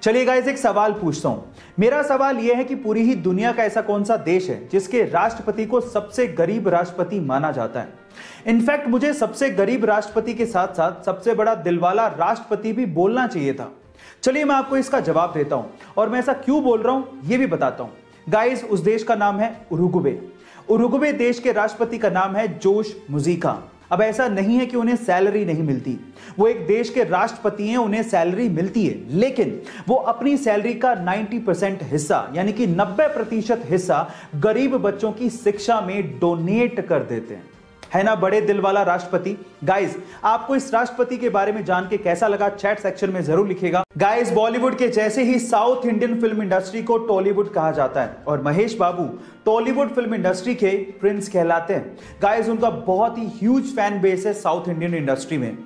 चलिए गाइस, एक सवाल पूछता हूं। मेरा सवाल यह है कि पूरी ही दुनिया का ऐसा कौन सा देश है जिसके राष्ट्रपति को सबसे गरीब राष्ट्रपति माना जाता है। इनफैक्ट मुझे सबसे गरीब राष्ट्रपति के साथ साथ सबसे बड़ा दिलवाला राष्ट्रपति भी बोलना चाहिए था। चलिए मैं आपको इसका जवाब देता हूं और मैं ऐसा क्यों बोल रहा हूं यह भी बताता हूं। गाइस, उस देश का नाम है उरुग्वे। उरुग्वे देश के राष्ट्रपति का नाम है जोश मुजिका। अब ऐसा नहीं है कि उन्हें सैलरी नहीं मिलती, वो एक देश के राष्ट्रपति हैं, उन्हें सैलरी मिलती है, लेकिन वो अपनी सैलरी का 90% हिस्सा यानी कि 90% हिस्सा गरीब बच्चों की शिक्षा में डोनेट कर देते हैं। है ना बड़े दिल वाला राष्ट्रपति। गाइस, आपको इस राष्ट्रपति के बारे में जान के कैसा लगा चैट सेक्शन में जरूर लिखिएगा। गाइस, बॉलीवुड के जैसे ही साउथ इंडियन फिल्म इंडस्ट्री को टॉलीवुड कहा जाता है और महेश बाबू टॉलीवुड फिल्म इंडस्ट्री के प्रिंस कहलाते हैं। गाइस, उनका बहुत ही ह्यूज फैन बेस है साउथ इंडियन इंडस्ट्री में।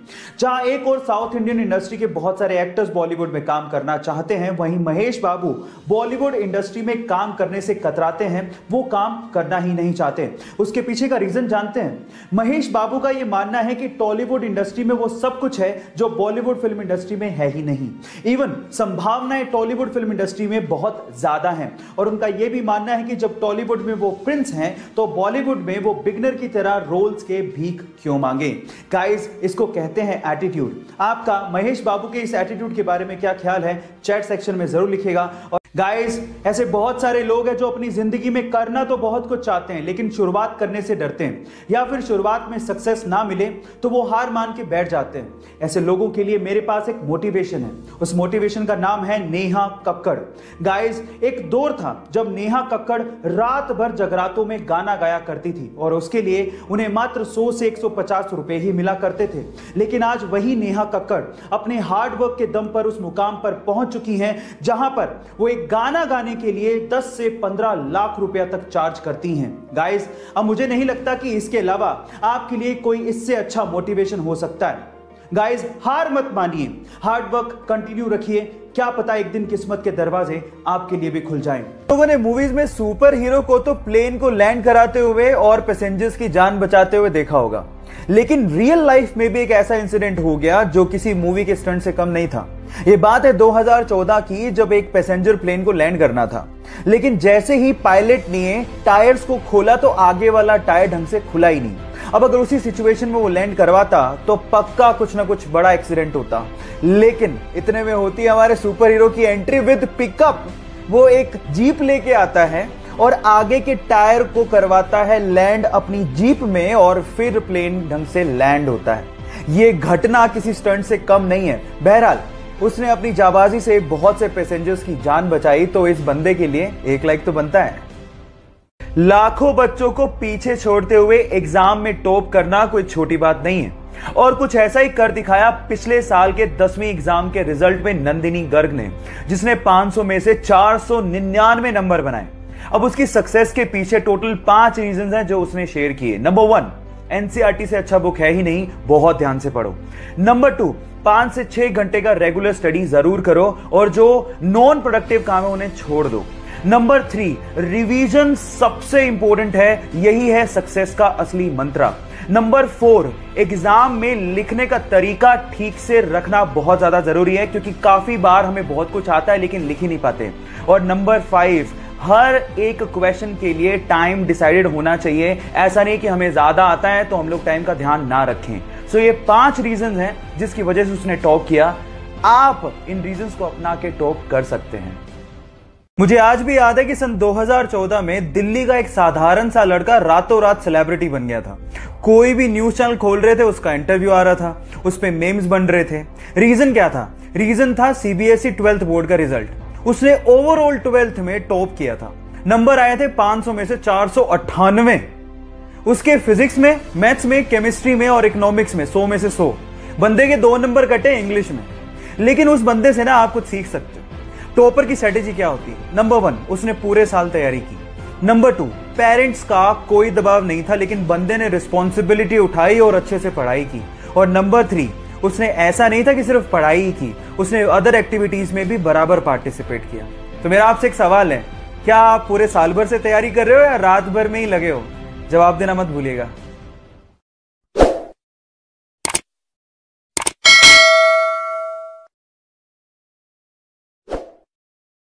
जहां एक और साउथ इंडियन इंडस्ट्री के बहुत सारे एक्टर्स बॉलीवुड में काम करना चाहते हैं, वहीं महेश बाबू बॉलीवुड इंडस्ट्री में काम करने से कतराते हैं, वो काम करना ही नहीं चाहते। उसके पीछे का रीजन जानते हैं? महेश बाबू का यह मानना है कि टॉलीवुड इंडस्ट्री में वो सब कुछ है जो बॉलीवुड फिल्म इंडस्ट्री में है ही नहीं। इवन संभावनाएं टॉलीवुड फिल्म इंडस्ट्री में बहुत ज्यादा हैं और उनका यह भी मानना है कि जब टॉलीवुड में वो प्रिंस हैं तो बॉलीवुड में वो बिगनर की तरह रोल्स के भीख क्यों मांगे। गाइस, इसको कहते हैं एटीट्यूड। आपका महेश बाबू के इस एटीट्यूड के बारे में क्या ख्याल है चैट सेक्शन में जरूर लिखिएगा। और गाइस, ऐसे बहुत सारे लोग हैं जो अपनी जिंदगी में करना तो बहुत कुछ चाहते हैं लेकिन शुरुआत करने से डरते हैं, या फिर शुरुआत में सक्सेस ना मिले तो वो हार मान के बैठ जाते हैं। ऐसे लोगों के लिए मेरे पास एक मोटिवेशन है। उस मोटिवेशन का नाम है नेहा कक्कड़। गाइस, एक दौर था जब नेहा कक्कड़ रात भर जगरातों में गाना गाया करती थी और उसके लिए उन्हें मात्र 100 से 150 रुपए ही मिला करते थे। लेकिन आज वही नेहा कक्कड़ अपने हार्डवर्क के दम पर उस मुकाम पर पहुंच चुकी हैं जहां पर वो एक गाना गाने के लिए 10 से 15 लाख रुपया तक चार्ज करती हैं। गाइस, अब मुझे नहीं लगता कि इसके अलावा आपके लिए कोई इससे अच्छा मोटिवेशन हो सकता है। गाइस, हार मत मानिए, हार्डवर्क कंटिन्यू रखिए, क्या पता एक दिन किस्मत के दरवाजे आपके लिए भी खुल जाएं। लोगों ने मूवीज में सुपर हीरो को तो प्लेन को लैंड कराते हुए और पैसेंजर्स की जान बचाते हुए देखा होगा, लेकिन रियल लाइफ में भी एक ऐसा इंसिडेंट हो गया जो किसी मूवी के स्टंट से कम नहीं था। यह बात है 2014 की, जब एक पैसेंजर प्लेन को लैंड करना था, लेकिन जैसे ही पायलट ने टायर्स को खोला तो आगे वाला टायर ढंग से खुला ही नहीं। अब अगर उसी सिचुएशन में वो लैंड करवाता तो पक्का कुछ ना कुछ बड़ा एक्सीडेंट होता। लेकिन इतने में होती है हमारे सुपर हीरो की एंट्री विद पिकअप। वो एक जीप लेके आता है और आगे के टायर को करवाता है लैंड अपनी जीप में और फिर प्लेन ढंग से लैंड होता है। ये घटना किसी स्टंट से कम नहीं है। बहरहाल, उसने अपनी जाबाजी से बहुत से पैसेंजर्स की जान बचाई, तो इस बंदे के लिए 1 लाइक तो बनता है। लाखों बच्चों को पीछे छोड़ते हुए एग्जाम में टॉप करना कोई छोटी बात नहीं है और कुछ ऐसा ही कर दिखाया पिछले साल के 10वीं एग्जाम के रिजल्ट में नंदिनी गर्ग ने, जिसने 500 में से 499 नंबर बनाए। अब उसकी सक्सेस के पीछे टोटल 5 रीजंस हैं जो उसने शेयर किए। नंबर 1, एनसीईआरटी से अच्छा बुक है ही नहीं, बहुत ध्यान से पढ़ो। नंबर 2, 5 से 6 घंटे का रेगुलर स्टडी जरूर करो और जो नॉन प्रोडक्टिव काम है उन्हें छोड़ दो। नंबर 3, रिवीजन सबसे इंपॉर्टेंट है, यही है सक्सेस का असली मंत्र। नंबर 4, एग्जाम में लिखने का तरीका ठीक से रखना बहुत ज्यादा जरूरी है, क्योंकि काफी बार हमें बहुत कुछ आता है लेकिन लिख ही नहीं पाते। और नंबर 5, हर एक क्वेश्चन के लिए टाइम डिसाइडेड होना चाहिए। ऐसा नहीं कि हमें ज्यादा आता है तो हम लोग टाइम का ध्यान ना रखें। सो ये 5 रीजन हैं जिसकी वजह से उसने टॉप किया। आप इन रीजंस को अपना के टॉप कर सकते हैं। मुझे आज भी याद है कि सन 2014 में दिल्ली का एक साधारण सा लड़का रातों रात सेलिब्रिटी बन गया था। कोई भी न्यूज चैनल खोल रहे थे, उसका इंटरव्यू आ रहा था, उस पे मेम्स बन रहे थे। रीजन क्या था? रीजन था सीबीएसई 12th बोर्ड का रिजल्ट। उसने ओवरऑल 12th में टॉप किया था। नंबर आए थे 500 में से 498। उसके फिजिक्स में, मैथ्स में, केमिस्ट्री में और इकोनॉमिक्स में 100 में से 100। बंदे के 2 नंबर कटे इंग्लिश में। लेकिन उस बंदे से ना आप कुछ सीख सकते हो। टॉपर की स्ट्रेटेजी क्या होती है? नंबर 1, उसने पूरे साल तैयारी की। नंबर 2, पेरेंट्स का कोई दबाव नहीं था लेकिन बंदे ने रिस्पॉन्सिबिलिटी उठाई और अच्छे से पढ़ाई की। और नंबर 3, उसने ऐसा नहीं था कि सिर्फ पढ़ाई ही की, उसने अदर एक्टिविटीज में भी बराबर पार्टिसिपेट किया। तो मेरा आपसे एक सवाल है, क्या आप पूरे साल भर से तैयारी कर रहे हो या रात भर में ही लगे हो? जवाब देना मत भूलिएगा।